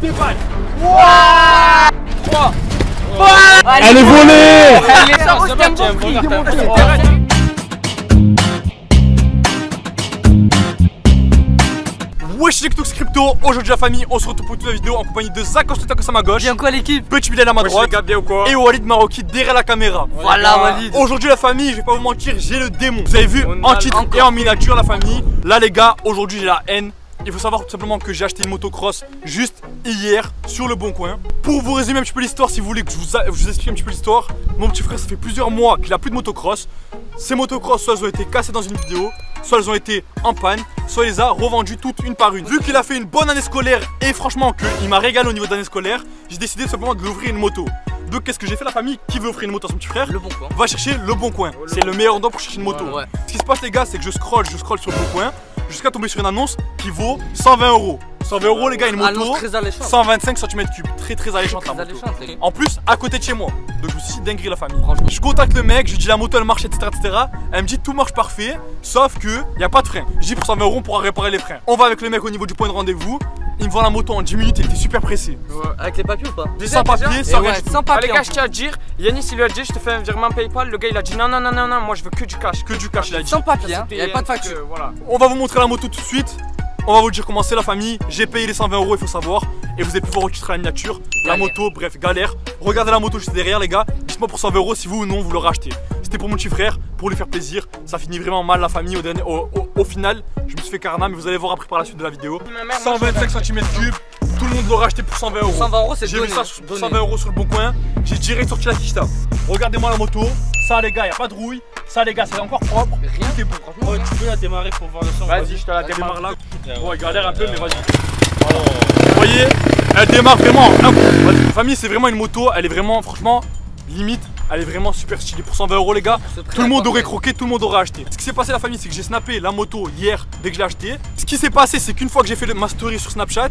déballe. 3. Elle est volée. Wesh les Ktox Crypto, aujourd'hui la famille, on se retrouve pour toute la vidéo en compagnie de Zach Takos à ma gauche. Bien quoi l'équipe? Petit Bilal à ma droite. Bien ou quoi? Et Walid Maroki derrière la caméra. Voilà Walid. Aujourd'hui la famille, je vais pas vous mentir, j'ai le démon. Vous avez vu en titre et en miniature la famille. Là les gars, aujourd'hui j'ai la haine. Il faut savoir tout simplement que j'ai acheté une motocross juste hier sur le bon coin. Pour vous résumer un petit peu l'histoire, si vous voulez que je vous explique un petit peu l'histoire, mon petit frère ça fait plusieurs mois qu'il a plus de motocross. Ces motocross, soit elles ont été cassées dans une vidéo, soit elles ont été en panne, soit il les a revendues toutes une par une. Vu qu'il a fait une bonne année scolaire et franchement qu'il m'a régalé au niveau de l'année scolaire, j'ai décidé simplement de lui offrir une moto. Donc qu'est-ce que j'ai fait, la famille qui veut offrir une moto à son petit frère? Le bon coin. Va chercher le bon coin. C'est le meilleur endroit pour chercher une moto. Ouais. Ce qui se passe les gars, c'est que je scroll sur le bon coin jusqu'à tomber sur une annonce qui vaut 120 €. 120 € les gars, une moto, très alléchante. 125 cm3, très alléchante la moto. En plus, à côté de chez moi. Donc je me suis dit dinguerie la famille. Je contacte le mec, je lui dis la moto elle marche, etc. Elle me dit tout marche parfait, sauf que il n'y a pas de frein. Je dis pour 120 € on pourra réparer les freins. On va avec le mec au niveau du point de rendez-vous. Il me vend la moto en 10 minutes, il était super pressé. Ouais. Avec les papiers ou pas? Sans papier, sans rien. Sans papier. Les gars, je tiens à dire, Yanis il lui a dit je te fais un virement PayPal. Le gars il a dit non, moi je veux que du cash. Que du cash, il a dit. Sans papier, hein. Il n'y avait pas de facture. Voilà. On va vous montrer la moto tout de suite. On va vous dire comment c'est la famille. J'ai payé les 120 €, il faut savoir. Et vous avez pu voir au titre la miniature. La moto, bref, galère. Regardez la moto juste derrière, les gars. Dites-moi pour 120 € si vous ou non vous l'aurez acheté. C'était pour mon petit frère, pour lui faire plaisir. Ça finit vraiment mal la famille au final. Je me suis fait carnat, mais vous allez voir après par la suite de la vidéo. 125 cm3. Tout le monde l'aura acheté pour 120 €. 120 €, c'est J'ai vu ça pour 120 € sur le bon coin. J'ai direct sorti la ficheta. Regardez-moi la moto. Ça, les gars, y a pas de rouille. Ça, les gars, c'est encore propre. Rien. Tout est bon. Oh, tu peux la démarrer pour voir le son. Vas-y, je te la Démarre démarre là. là. Bon, il galère un peu, mais vas-y. Vous voyez, elle démarre vraiment. Vas-y, famille, c'est vraiment une moto. Elle est vraiment, franchement, limite. Elle est vraiment super stylée pour 120 € les gars. Tout le monde aurait croqué, tout le monde aurait acheté. Ce qui s'est passé la famille, c'est que j'ai snappé la moto hier dès que je l'ai acheté. Ce qui s'est passé, c'est qu'une fois que j'ai fait ma story sur Snapchat,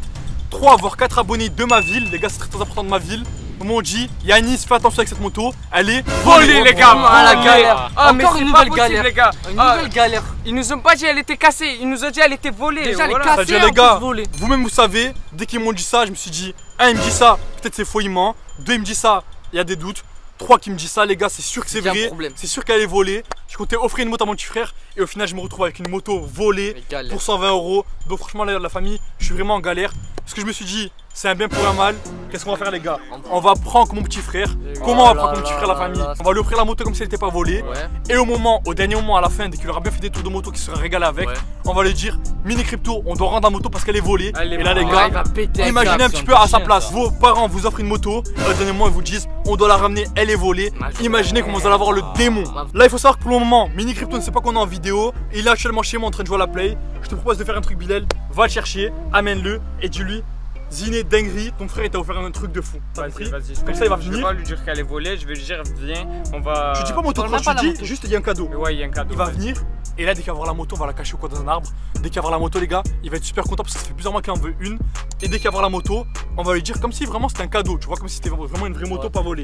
3 voire 4 abonnés de ma ville, les gars c'est très important de ma ville, m'ont dit Yanis fais attention avec cette moto, elle est volée les gars. Ah la galère. Encore une nouvelle galère les gars. Une nouvelle galère. Ils nous ont pas dit elle était cassée, ils nous ont dit elle était volée. Déjà elle est C'est-à-dire, cassée, les gars, volée. vous-même vous savez, dès qu'ils m'ont dit ça, je me suis dit, un il me dit ça, peut-être c'est faux, il ment. Deux il me dit ça, il y a des doutes. 3 qui me dit ça, les gars, c'est sûr que c'est vrai. C'est sûr qu'elle est volée. Je comptais offrir une moto à mon petit frère et au final je me retrouve avec une moto volée pour 120 €. Donc franchement la famille, je suis vraiment en galère. Parce que je me suis dit, c'est un bien pour un mal. Qu'est-ce qu'on va faire les gars? On va prendre mon petit frère. Comment on va prendre mon petit frère la famille? On va lui offrir la moto comme si elle n'était pas volée. Et au dernier moment, à la fin, dès qu'il aura bien fait des tours de moto, qu'il sera régalé avec, on va lui dire, mini crypto, on doit rendre la moto parce qu'elle est volée. Et là les gars, imaginez un petit peu à sa place. Vos parents vous offrent une moto, au dernier moment ils vous disent, on doit la ramener, elle est volée. Imaginez comment vous allez avoir le démon. Là il faut savoir que pour le moment, mini crypto ne sait pas qu'on est en vidéo. Il est actuellement chez moi en train de jouer à la play. Je te propose de faire un truc Bilal, va le chercher, amène-le et dis-lui Ziné dinguerie, ton frère il t'a offert un truc de fou. Vas-y, comme ça il va venir. Je vais pas lui dire qu'elle est volée, je vais lui dire viens, on va. Je dis pas motocross, je dis juste il y a un cadeau. Ouais, il y a un cadeau. Il va venir et là dès qu'il va voir la moto, on va la cacher ou quoi dans un arbre. Dès qu'il va voir la moto les gars, il va être super content parce que ça fait plusieurs mois qu'il en veut une. Et dès qu'il va voir la moto, on va lui dire comme si vraiment c'était un cadeau, tu vois, comme si c'était vraiment une vraie moto pas volée.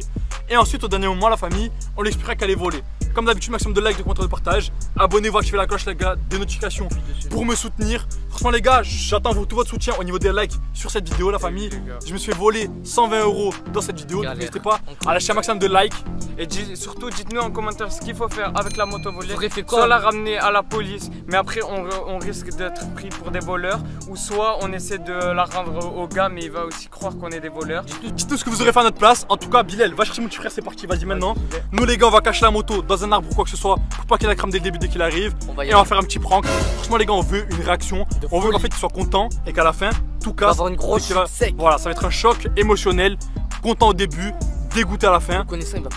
Et ensuite au dernier moment la famille, on lui expliquera qu'elle est volée. Comme d'habitude, maximum de likes, de commentaires, de partage. Abonnez-vous, activez la cloche les gars, des notifications pour me soutenir. Franchement les gars, j'attends tout votre soutien au niveau des likes sur cette vidéo la famille. Je me suis fait voler 120 € dans cette vidéo, donc n'hésitez pas à lâcher un maximum de likes. Et surtout dites-nous en commentaire ce qu'il faut faire avec la moto volée. Soit soit la ramener à la police, mais après on risque d'être pris pour des voleurs. Ou soit on essaie de la rendre au gars, mais il va aussi croire qu'on est des voleurs. Dites-nous ce que vous aurez fait à notre place. En tout cas Bilal, va chercher mon petit frère, c'est parti, vas-y maintenant. Nous les gars on va cacher la moto dans un arbre ou quoi que ce soit pour pas qu'il la crame dès le début dès qu'il arrive. Et on va faire un petit prank. Franchement les gars on veut une réaction. On veut qu'en fait qu'il soit content et qu'à la fin tout casse. Avoir une grosse chute sec. Voilà, ça va être un choc émotionnel. Content au début, dégoûté à la fin.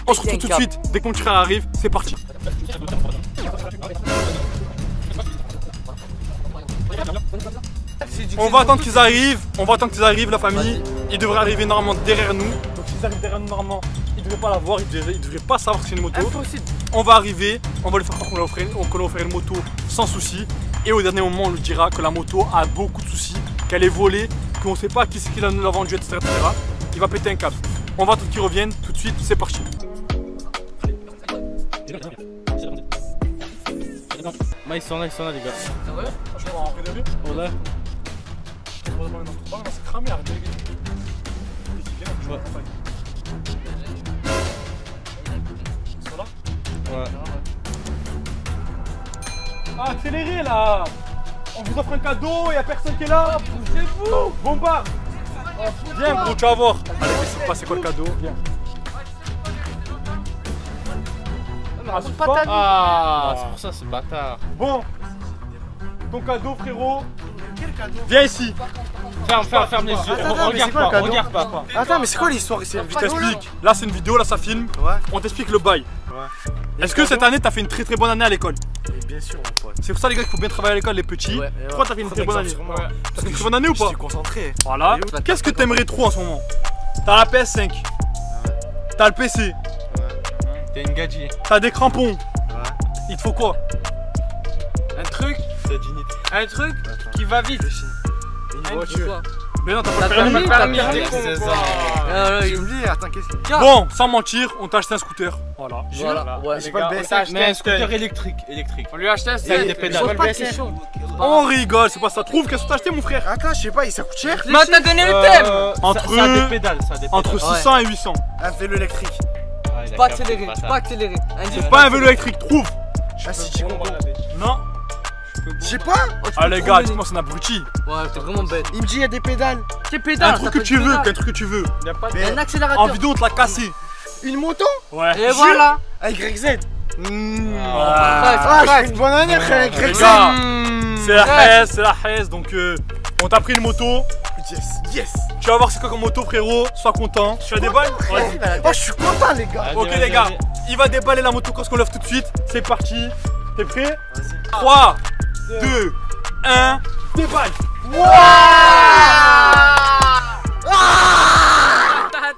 On se retrouve tout de suite dès que mon petit frère arrive, c'est parti. On va attendre qu'ils arrivent, la famille. Ils devraient arriver normalement derrière nous. Donc s'ils arrivent derrière nous normalement, ils ne devraient pas la voir, ils ne devraient pas savoir que c'est une moto. On va arriver, on va lui faire croire qu'on a offert une moto sans souci. Et au dernier moment, on lui dira que la moto a beaucoup de soucis, qu'elle est volée, qu'on ne sait pas qui c'est qui l'a vendue, etc., etc. Il va péter un câble. On va attendre qu'ils reviennent, tout de suite, c'est parti. Ils sont là les gars. Ah ouais? Je vais rentrer derrière. Oh là. C'est cramé, arrête de Ouais. Ils sont là? Ouais. Ah, accélérez là! On vous offre un cadeau, y'a personne qui est là! Bougez-vous! Bombarde! Viens gros, tu vas voir! Allez, laissez passer quoi le cadeau? Viens! C'est pour ça ce bâtard. Bon! Ton cadeau frérot! Quel cadeau? Viens ici! Ferme les yeux, regarde pas. Attends, mais c'est quoi l'histoire ici? Je t'explique. Là c'est une vidéo, là ça filme. Ouais. On t'explique le bail. Ouais. Est-ce que cette année t'as fait une très bonne année à l'école? Bien sûr, mon pote. C'est pour ça les gars qu'il faut bien travailler à l'école les petits. Ouais, Pourquoi t'as fait une très bonne année? Ouais. T'as fait une très bonne année ou Je pas? suis concentré. Voilà. Qu'est-ce que t'aimerais trop en ce moment? T'as la PS5. T'as le PC. T'es une gadget. T'as des crampons. Il te faut quoi? Un truc T'as dignité. Un truc qui va vite. Une voiture. Mais non, t'as pas T'as le permis. permis, t'as t'es permis, con, c'est quoi. ça. J'ai oublié, attends, qu'est-ce que Bon, sans mentir, on t'a acheté un scooter. Voilà. Voilà. Ouais, Les j'ai pas gars, le on BS. t'a acheté Mais un un scooter scooter. électrique. On lui a acheté un Ça a scooter. des pédales. Pose pas de questions. On rigole, c'est pas ça. Trouve qu'est-ce que t'as acheté mon frère? Attends, je sais pas, ça coûte cher. Mais on t'a donné le thème. Entre- Ça a des pédales, ça a des pédales. Entre 600 et 800. Un vélo électrique. Ah, il a Pas capté, accéléré, bâtard. pas accéléré. C'est pas un vélo électrique, trouve. Ah, si tu comprends. Non. Je sais pas. Ah les gars, dis-moi c'est un abruti. Ouais, t'es vraiment bête. Il me dit, il y a des pédales. Quelles Un pédales? truc que tu veux, qu'un truc que tu veux. Y a pas de. Un En accélérateur. vidéo on te l'a cassé. Une moto? Ouais. Et voilà. Avec YZ. Ah, je fais une bonne année, frère, avec Les YZ. gars, c'est la haisse, donc on t'a pris une moto. Yes, yes. Tu vas voir c'est quoi comme moto frérot, sois content. Tu as des balles? Vas-y. Oh, je suis content, les gars. Vas-y, Ok vas-y, les gars, vas-y. il va déballer la moto qu'on l'offre tout de suite. C'est parti. T'es prêt? 3, 2, 1, déballe.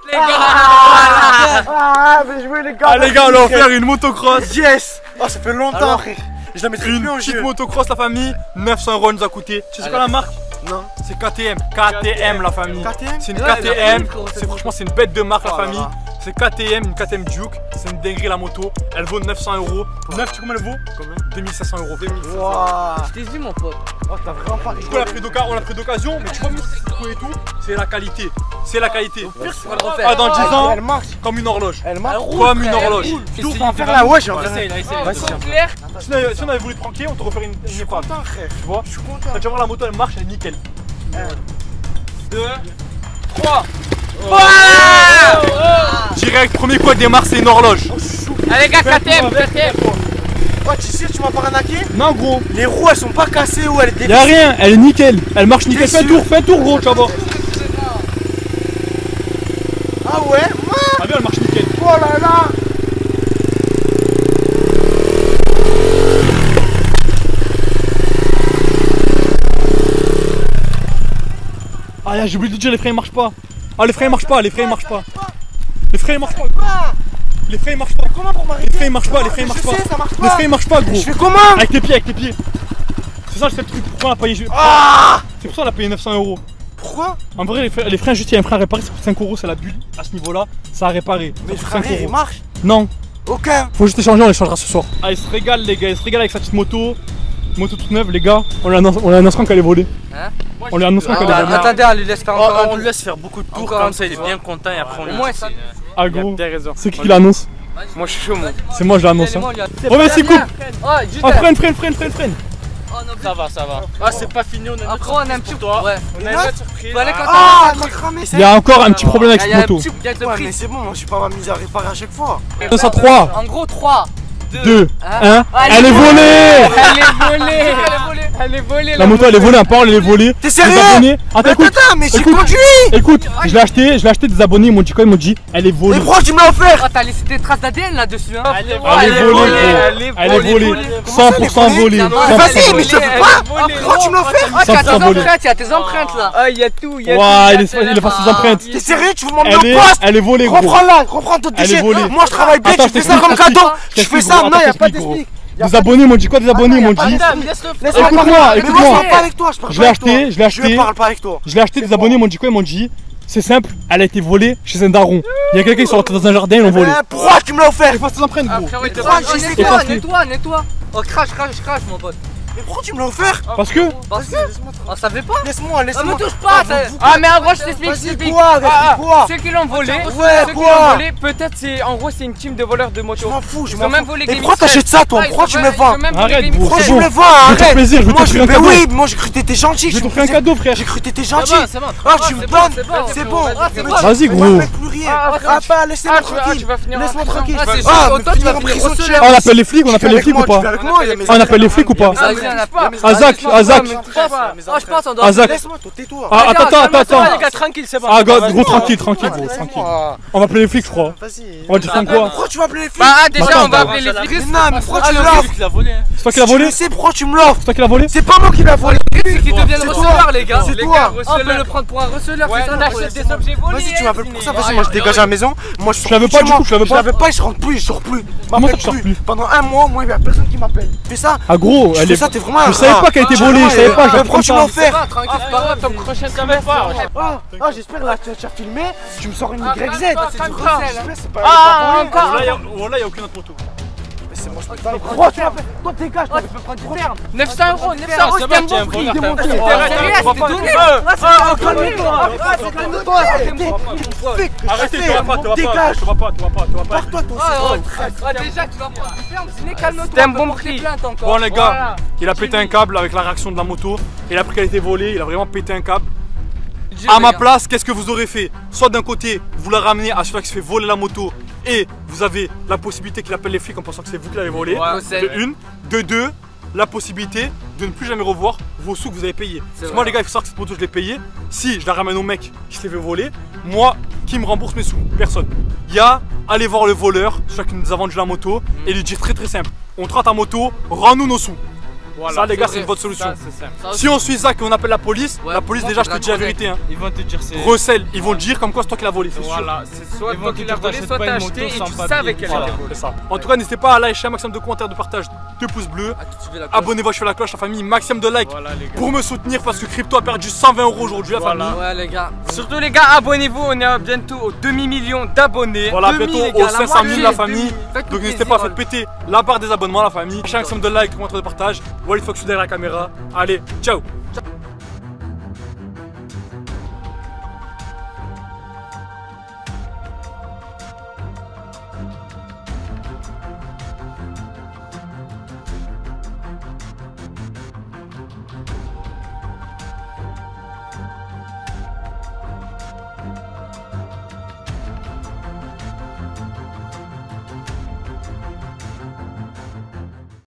Les gars. Ah, mais je veux les gars. Ah les gars, on va faire une motocross. Yes. Oh, ça fait longtemps, frère. Je la mettrai plus Une en petite jeu. motocross la famille, 900 € nous a coûté. Tu sais quoi la marque? Non. C'est KTM. KTM la famille. KTM. C'est une Ouais, KTM. frérot, C'est franchement c'est une bête de marque la Oh là famille. là. C'est KTM, une KTM Duke. C'est une dinguerie la moto. Elle vaut 900 €. 9, tu sais combien elle vaut? Combien? 2500 €. Waouh. Je t'ai vu, mon pote. Oh, t'as vraiment pas Du coup, on l'a pris d'occasion, mais tu vois, et tout, c'est la qualité. C'est la qualité. Ah, dans 10 ans, Elle marche. comme une horloge. Elle marche. Comme une horloge. Tout pour en faire la wesh, en Essaye, vrai. là, essaye. Vas-y. C'est clair. Si on avait voulu te pranker, on te refaire une épave. Content, frère. Tu vois? Je suis content. Tu vas voir la moto, elle marche, elle est nickel. 2, 3. Direct, premier coup, elle démarre, c'est une horloge. Allez, gars, KTM, KTM. Oh, tu sais, tu m'as pas arnaqué? Non, gros. Les roues, elles sont pas cassées ou elles dévissent. Y'a rien, elle est nickel. Elle marche nickel. Fais un tour, gros, tu vas voir. Ah ouais? Ah bien, elle marche nickel. Oh là là. Ah, j'ai oublié de te dire, les freins ils marchent pas. Ah, les freins ils marchent pas, les freins ils marchent pas. Les freins ils marchent pas. Les freins ils marchent pas. Comment pour m'arrêter? Les freins ils marchent pas, les freins ils marchent Je pas. sais, ça marche Les pas. freins ils marchent pas, gros. Je fais comment? Avec tes pieds, avec tes pieds. C'est ça, c'est le truc. Pourquoi on a payé. C'est pour ça qu'on a payé 900 €. Pourquoi? En vrai, les freins, juste il y a un frein à réparer, ça coûte 5 €, c'est la bulle. À ce niveau-là, ça a réparé. Mais Ça le coûte 5 frère, il €. marche. Non, Aucun. faut juste échanger, on l'échangera ce soir. Ah, il se régale, les gars, il se régale avec sa petite moto. Moto toute neuve, les gars. On lui annonce qu'elle est volée. Hein? On lui annonce qu'elle est volée. Attendez, on lui laisse faire encore un On tour. le laisse faire beaucoup de tours, Encore comme un ça il est tour. bien content et après on Au lui moins, dit, ça- Ah, Il a gros. bien raison. C'est qui l'annonce? Moi, je suis chaud, moi. C'est moi, je l'annonce. Hein. Oh, vas-y, coupe. Oh, juste Ah, freine. Ça va. Ah, c'est pas fini, on a une Après, on a un petit. toi. Ouais. On a une autre surprise. Faut aller quand Ah, elle m'a cramé. Il y a encore un petit problème avec Il y cette a un moto. petit gars de Ouais, mais prix. c'est bon, moi je vais pas m'amuser à réparer à chaque fois. Ça 3, En gros, 3. 2, Hein? 1. Elle est volée. Elle est volée. La moto elle est volée, en parole elle est volée. T'es Les sérieux? abonnés. Attends, écoute. Attends, mais j'ai Écoute. conduit. Écoute, je l'ai acheté des abonnés, ils m'ont dit quoi? Ils m'ont dit elle est Mais volée. pourquoi tu me l'as offert? Oh, t'as laissé des traces d'ADN là-dessus, hein? Elle est Elle est volée, gros. Elle est volée. 100% volée. Non, non, Mais vas-y, 100% mais je te fais pas. Pourquoi tu me l'as offert? Oh, t'as tes 100% volée. empreintes, il y a tes empreintes là. Oh, il y a tout, il y a Ouah, tout. il est pas ses empreintes. T'es sérieux? Tu veux m'emmener au poste? Elle est volée, gros. Reprends-la, reprends ton Elle est déchet. volée. Moi je travaille bien, Attends, tu fais je ça comme t'explique, cadeau. je Je fais t'explique, ça, gros. non, Attends, y'a pas je t'explique, d'explique. Des abonnés m'ont dit quoi? Des abonnés m'ont dit. Madame, laisse-le faire. Écoute-moi, Mais moi je parle pas avec toi, je parle Je pas l'ai avec toi. acheté, je l'ai acheté. Je parle pas avec toi. Je l'ai acheté, des abonnés m'ont dit quoi? Ils m'ont dit c'est simple, elle a été volée chez un daron. Il y a quelqu'un qui sont rentrés dans un jardin, ils l'ont volée. Pourquoi tu me l'as offert? Elle passe tes empreintes, Ah, gros. frérot, il te Crois, demande. j'ai Oh, essayé. nettoie. Oh, crache, mon pote. Mais pourquoi tu me l'as offert? Parce que. On savait pas. Laisse-moi. Me touche pas. Ah mais en gros je t'explique. Vas-y, quoi? Ceux qui l'ont volé, peut-être c'est en gros c'est une team de voleurs de moto. Je m'en fous, Ils ont même volé Mais des pourquoi t'achètes ça toi? Pourquoi tu me le vends? Arrête, gros, Pourquoi c'est tu me bon. le vends? Je vais te faire Arrête. plaisir, je vais Moi t'offrir un mais cadeau. oui, moi j'ai cru que t'étais gentil. Je vais t'offrir un cadeau, frère. J'ai cru que t'étais gentil. C'est bon. Ah tu me donnes. C'est bon. Vas-y, gros. Plus rien. Ah pas, laissez-moi tranquille. Tu vas finir. Laisse-moi tranquille. Ah, c'est sûr, Ah, toi, tu vas finir au seul. On appelle les flics, on appelle les flics ou pas? On appelle les flics ou pas? Azak. Je pense on doit. Azak. Laisse-moi, toi, tais-toi. Ah, attends. Les gars, tranquille, c'est bon. Ah, gros, tranquille, gros, tranquille. On va appeler les flics, je crois. Vas-y. On va dire comme quoi? Pourquoi tu vas appeler les flics? Bah déjà Attends, on va appeler les flics. Mais non, mais pourquoi tu me l'offres? C'est toi qui l'as Tu volé? le sais, pourquoi tu me l'offres? C'est toi qui l'as volé? C'est pas moi qui l'ai volé. C'est qu'ils deviennent C'est receleurs les gars. C'est Les toi. gars, on peut le prendre pour un receleur. Ouais, On achète des objets volés. Vas-y, tu m'appelles pour ça. Vas-y, moi je dégage à la maison. Moi je Je l'avais pas, du coup, je l'avais pas. Je l'avais pas, je rentre plus, je sors plus. Comment ça, tu sors plus? Pendant un mois, moi il y a personne qui m'appelle. Fais ça. Ah, gros, Tu elle fais est. ça, t'es vraiment un Je savais rat. pas qu'elle était volée, je savais pas, je Pourquoi tu m'as offert? Tranquille, c'est pas grave, ton prochain semestre. Ah, j'espère là, tu as filmé. Tu me sors une YZ. calme-toi. J'espère, c'est pas. Ah, c'est pas encore. Voilà, y'a aucune autre moto. Mais c'est moi, je peux pas. Pourquoi tu m'appelles? Toi, dégage. Tu peux prendre du ferme. 900 €, C'est bon, tiens, prix, regarde, démonté. Arrêtez, tu vas pas. Dégage. Tu vas pas. Pars-toi, toi aussi. Déjà tu vas prendre du ferme, sinon calme-toi. C'était un bon prix. Bon les gars, il a pété un câble avec la réaction de la moto. Il a appris qu'elle était volée, il a vraiment pété un câble. À ma place, qu'est-ce que vous aurez fait? Soit d'un côté, vous la ramenez à celui qui se fait voler la moto et vous avez la possibilité qu'il appelle les flics en pensant que c'est vous qui l'avez volé. De une. De deux, la possibilité de ne plus jamais revoir vos sous que vous avez payés. Parce que moi les gars, il faut savoir que cette moto je l'ai payée. Si je la ramène au mec qui s'est fait voler, moi, qui me rembourse mes sous? Personne. Il y a aller voir le voleur, celui qui nous a vendu la moto, et lui dire très simple: on te rend ta moto, rends-nous nos sous. Voilà, ça les gars, c'est une bonne solution. Si on suit ça et qu'on appelle la police déjà je te dis la vérité hein. Ils vont te dire c'est. Recel, ils vont te dire comme quoi c'est toi qui l'as volé, c'est sûr. Voilà, c'est soit toi qui l'as volé, soit t'as acheté et tu savais qu'elle Voilà, était volée. c'est ça. En tout cas, n'hésitez pas à lâcher un maximum de commentaires, de partage, de pouces bleus. Abonnez-vous, je fais la cloche, la famille, maximum de likes pour me soutenir parce que Crypto a perdu 120 € aujourd'hui, la famille. Ouais les gars. Surtout les gars, abonnez-vous, on est bientôt au demi-million d'abonnés. Voilà, bientôt aux 500 000 la famille. Donc n'hésitez pas à faire péter la barre des abonnements, la famille. Lâchez un maximum de likes, de commentaires, de partage. Walid Fox derrière la caméra. Allez, ciao.